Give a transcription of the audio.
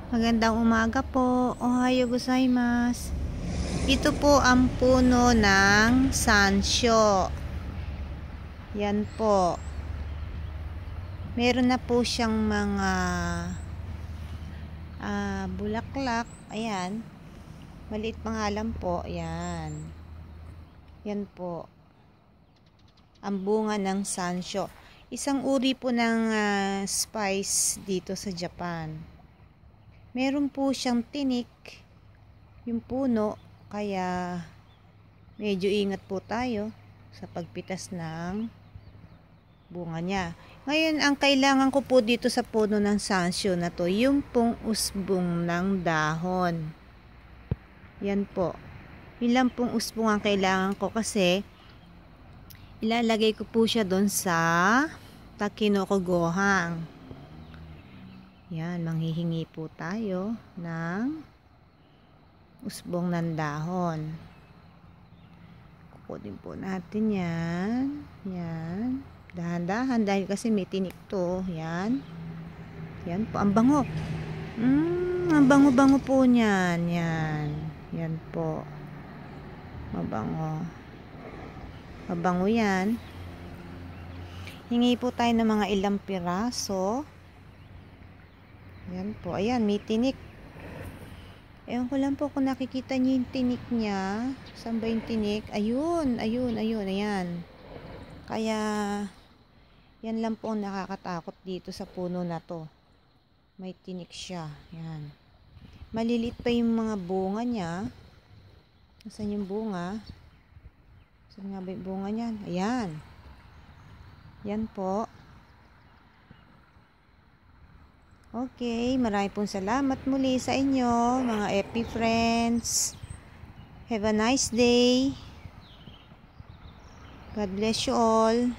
Magandang umaga po. Ohayo gozaimasu. Ito po ang puno ng sansyo. Yan po. Meron na po siyang mga bulaklak. Ayan. Maliit pa nga lang po. Ayan. Yan po. Ang bunga ng sansyo. Isang uri po ng spice dito sa Japan. Meron po siyang tinik yung puno, kaya medyo ingat po tayo sa pagpitas ng bunga niya. Ngayon, ang kailangan ko po dito sa puno ng sansyo na to, yung pong usbong ng dahon. Yan po. Yun lang pong usbong ang kailangan ko kasi ilalagay ko po siya doon sa takinoko gohang. Yan, manghihingi po tayo ng usbong ng dahon. Kukunin po natin yan. Yan. Dahan-dahan dahil kasi may tinik to. Yan. Yan po. Ang bango. Ang bango-bango po niyan. Yan. Yan po. Mabango. Mabango yan. Hingi po tayo ng mga ilang piraso. Yan po. Ayan, may tinik. Ewan ko lang po kung nakikita niyo yung tinik niya. Saan ba yung tinik? Ayun, ayun, ayun, ayan. Kaya, yan lang po ang nakakatakot dito sa puno na to. May tinik siya. Yan. Maliliit pa yung mga bunga niya. Nasaan yung bunga? Saan nga ba yung bunga niyan? Ayan. Yan po. Okay, marami pong salamat muli sa inyo, mga FB friends. Have a nice day. God bless you all.